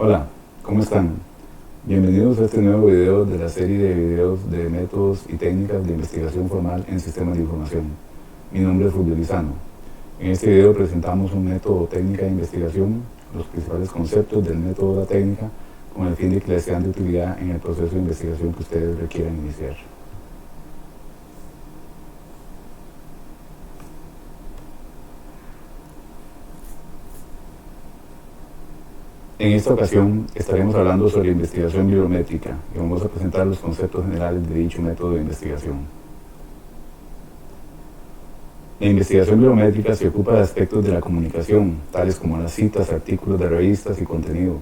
Hola, ¿cómo están? Bienvenidos a este nuevo video de la serie de videos de métodos y técnicas de investigación formal en sistemas de información. Mi nombre es Fulvio Lizano. En este video presentamos un método o técnica de investigación, los principales conceptos del método o la técnica, con el fin de que les sean de utilidad en el proceso de investigación que ustedes requieran iniciar. En esta ocasión estaremos hablando sobre investigación bibliométrica y vamos a presentar los conceptos generales de dicho método de investigación. La investigación bibliométrica se ocupa de aspectos de la comunicación, tales como las citas, artículos de revistas y contenido.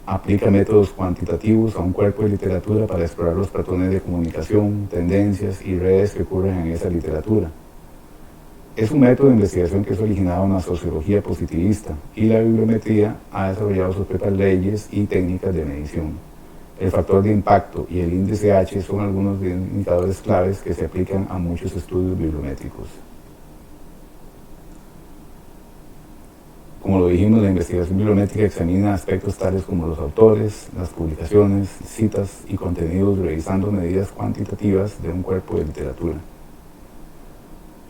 Aplica métodos cuantitativos a un cuerpo de literatura para explorar los patrones de comunicación, tendencias y redes que ocurren en esa literatura. Es un método de investigación que es originado en la sociología positivista y la bibliometría ha desarrollado sus propias leyes y técnicas de medición. El factor de impacto y el índice H son algunos indicadores claves que se aplican a muchos estudios bibliométricos. Como lo dijimos, la investigación bibliométrica examina aspectos tales como los autores, las publicaciones, citas y contenidos, revisando medidas cuantitativas de un cuerpo de literatura.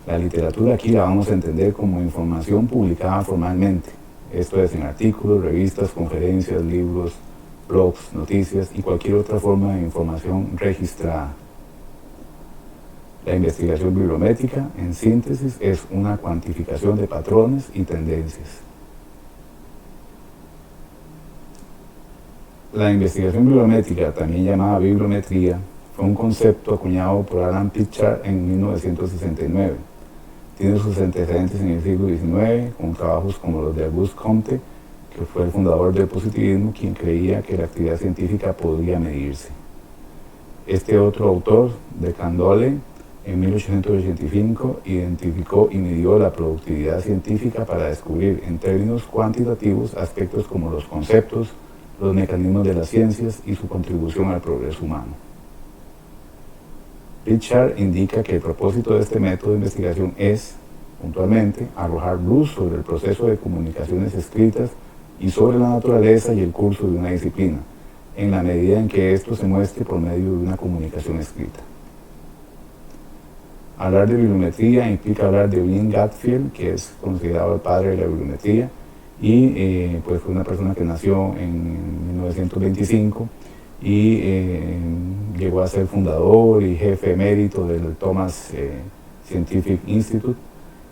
La literatura aquí la vamos a entender como información publicada formalmente, esto es en artículos, revistas, conferencias, libros, blogs, noticias y cualquier otra forma de información registrada. La investigación bibliométrica, en síntesis, es una cuantificación de patrones y tendencias. La investigación bibliométrica, también llamada bibliometría, fue un concepto acuñado por Alan Pritchard en 1969. Tiene sus antecedentes en el siglo XIX, con trabajos como los de Auguste Comte, que fue el fundador del positivismo, quien creía que la actividad científica podía medirse. Este otro autor, de Candolle, en 1885, identificó y midió la productividad científica para descubrir en términos cuantitativos aspectos como los conceptos, los mecanismos de las ciencias y su contribución al progreso humano. Pritchard indica que el propósito de este método de investigación es, puntualmente, arrojar luz sobre el proceso de comunicaciones escritas y sobre la naturaleza y el curso de una disciplina, en la medida en que esto se muestre por medio de una comunicación escrita. Hablar de bibliometría implica hablar de William Gatfield, que es considerado el padre de la bibliometría, y pues fue una persona que nació en 1925 y llegó a ser fundador y jefe emérito del Thomas Scientific Institute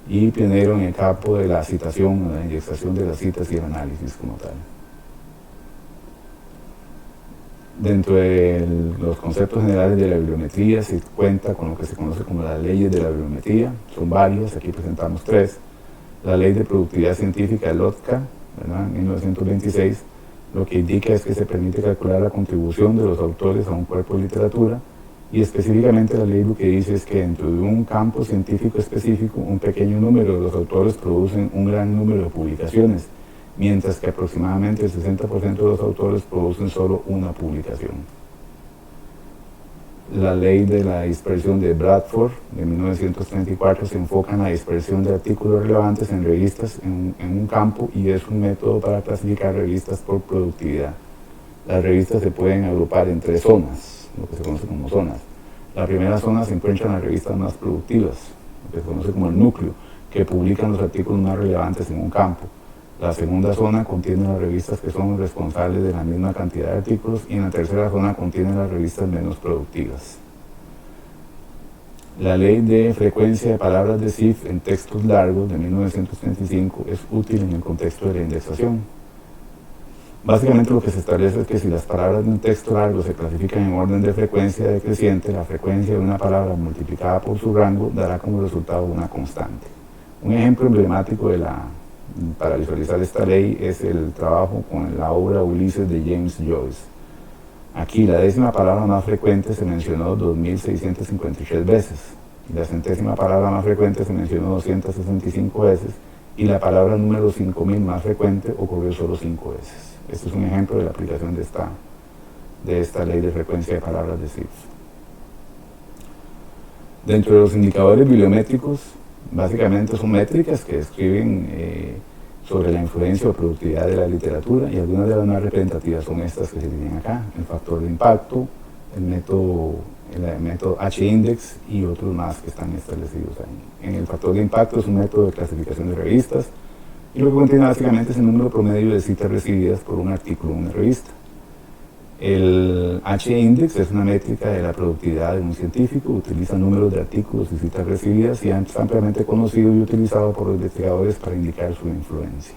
y pionero en el campo de la citación, la indexación de las citas y el análisis como tal. Dentro de los conceptos generales de la bibliometría se cuenta con lo que se conoce como las leyes de la bibliometría, son varias, aquí presentamos tres. La ley de productividad científica de Lotka, en 1926, lo que indica es que se permite calcular la contribución de los autores a un cuerpo de literatura y específicamente la ley lo que dice es que dentro de un campo científico específico un pequeño número de los autores producen un gran número de publicaciones, mientras que aproximadamente el 60% de los autores producen solo una publicación. La ley de la dispersión de Bradford de 1934 se enfoca en la dispersión de artículos relevantes en revistas en un campo y es un método para clasificar revistas por productividad. Las revistas se pueden agrupar en tres zonas, lo que se conoce como zonas. La primera zona se encuentra en las revistas más productivas, lo que se conoce como el núcleo, que publican los artículos más relevantes en un campo. La segunda zona contiene las revistas que son responsables de la misma cantidad de artículos y en la tercera zona contiene las revistas menos productivas. La ley de frecuencia de palabras de Ziff en textos largos de 1935 es útil en el contexto de la indexación. Básicamente lo que se establece es que si las palabras de un texto largo se clasifican en orden de frecuencia decreciente, la frecuencia de una palabra multiplicada por su rango dará como resultado una constante. Un ejemplo emblemático para visualizar esta ley es el trabajo con la obra Ulises de James Joyce. Aquí la décima palabra más frecuente se mencionó 2.653 veces, y la centésima palabra más frecuente se mencionó 265 veces, y la palabra número 5.000 más frecuente ocurrió solo 5 veces. Este es un ejemplo de la aplicación de esta ley de frecuencia de palabras de Ziff. Dentro de los indicadores bibliométricos, básicamente son métricas que describen sobre la influencia o productividad de la literatura, y algunas de las más representativas son estas que se tienen acá: el factor de impacto, el método H-index y otros más que están establecidos ahí. En el factor de impacto es un método de clasificación de revistas, y lo que contiene básicamente es el número promedio de citas recibidas por un artículo en una revista. El H-index es una métrica de la productividad de un científico, utiliza números de artículos y citas recibidas, y es ampliamente conocido y utilizado por los investigadores para indicar su influencia.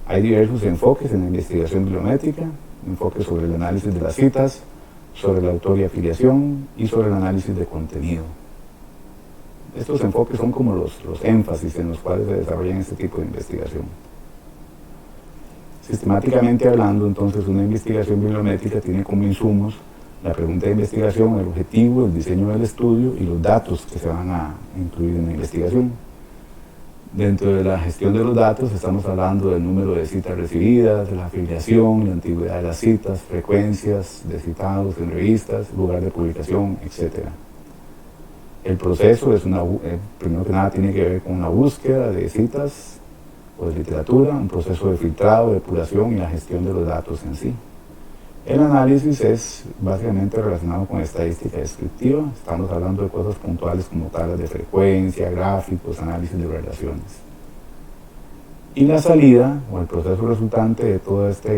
Hay diversos enfoques en la investigación bibliométrica: enfoques sobre el análisis de las citas, sobre la autor y afiliación, y sobre el análisis de contenido. Estos enfoques son como los énfasis en los cuales se desarrollan este tipo de investigación. Sistemáticamente hablando, entonces, una investigación bibliométrica tiene como insumos la pregunta de investigación, el objetivo, el diseño del estudio y los datos que se van a incluir en la investigación. Dentro de la gestión de los datos estamos hablando del número de citas recibidas, de la afiliación, la antigüedad de las citas, frecuencias de citados en revistas, lugar de publicación, etc. El proceso es primero que nada tiene que ver con una búsqueda de citas o de literatura, un proceso de filtrado, depuración y la gestión de los datos en sí. El análisis es básicamente relacionado con estadística descriptiva. Estamos hablando de cosas puntuales como tablas de frecuencia, gráficos, análisis de relaciones. Y la salida, o el proceso resultante de toda esta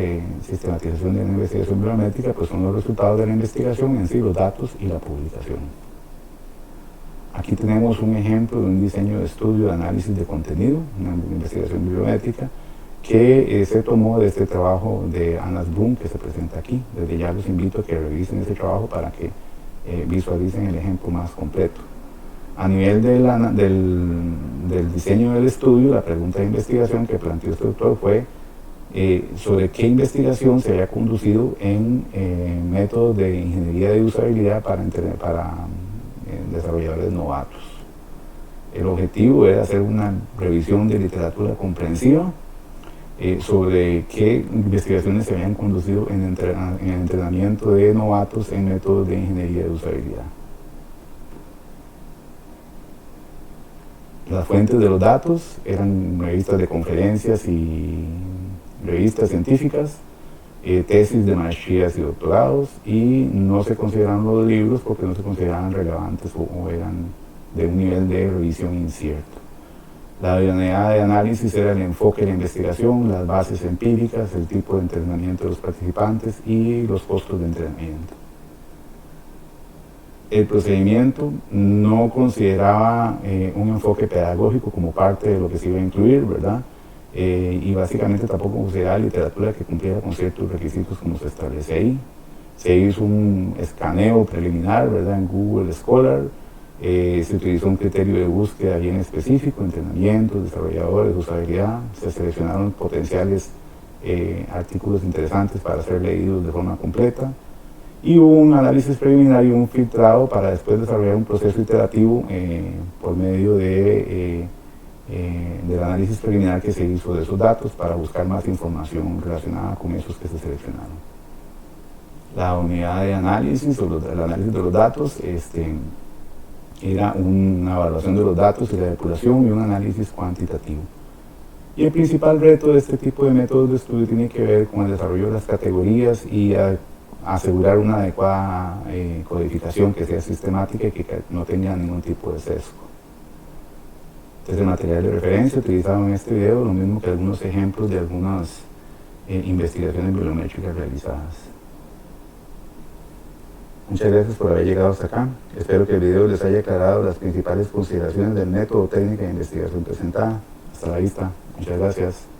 sistematización de una investigación bibliométrica, pues son los resultados de la investigación en sí, los datos y la publicación. Aquí tenemos un ejemplo de un diseño de estudio de análisis de contenido, una investigación bibliométrica, que se tomó de este trabajo de Anna Bloom, que se presenta aquí. Desde ya los invito a que revisen este trabajo para que visualicen el ejemplo más completo. A nivel del diseño del estudio, la pregunta de investigación que planteó este autor fue sobre qué investigación se había conducido en métodos de ingeniería de usabilidad para desarrolladores novatos. El objetivo era hacer una revisión de literatura comprensiva sobre qué investigaciones se habían conducido en el entrenamiento de novatos en métodos de ingeniería de usabilidad. Las fuentes de los datos eran revistas de conferencias y revistas científicas, tesis de maestrías y doctorados, y no se consideraron los libros porque no se consideraban relevantes o eran de un nivel de revisión incierto. La idoneidad de análisis era el enfoque de la investigación, las bases empíricas, el tipo de entrenamiento de los participantes y los costos de entrenamiento. El procedimiento no consideraba un enfoque pedagógico como parte de lo que se iba a incluir, ¿verdad? Y básicamente tampoco consideraba literatura que cumpliera con ciertos requisitos como se establece ahí. Se hizo un escaneo preliminar, ¿verdad?, en Google Scholar. Se utilizó un criterio de búsqueda bien específico: entrenamiento, desarrolladores, usabilidad. Se seleccionaron potenciales artículos interesantes para ser leídos de forma completa. Y hubo un análisis preliminar y un filtrado para después desarrollar un proceso iterativo por medio del análisis preliminar que se hizo de esos datos para buscar más información relacionada con esos que se seleccionaron. La unidad de análisis, o el análisis de los datos, era una evaluación de los datos y la depuración y un análisis cuantitativo. Y el principal reto de este tipo de métodos de estudio tiene que ver con el desarrollo de las categorías y asegurar una adecuada codificación que sea sistemática y que no tenga ningún tipo de sesgo. Entonces, el material de referencia utilizado en este video, lo mismo que algunos ejemplos de algunas investigaciones bibliométricas realizadas. Muchas gracias por haber llegado hasta acá. Espero que el video les haya aclarado las principales consideraciones del método, técnica de investigación presentada. Hasta la vista. Muchas gracias.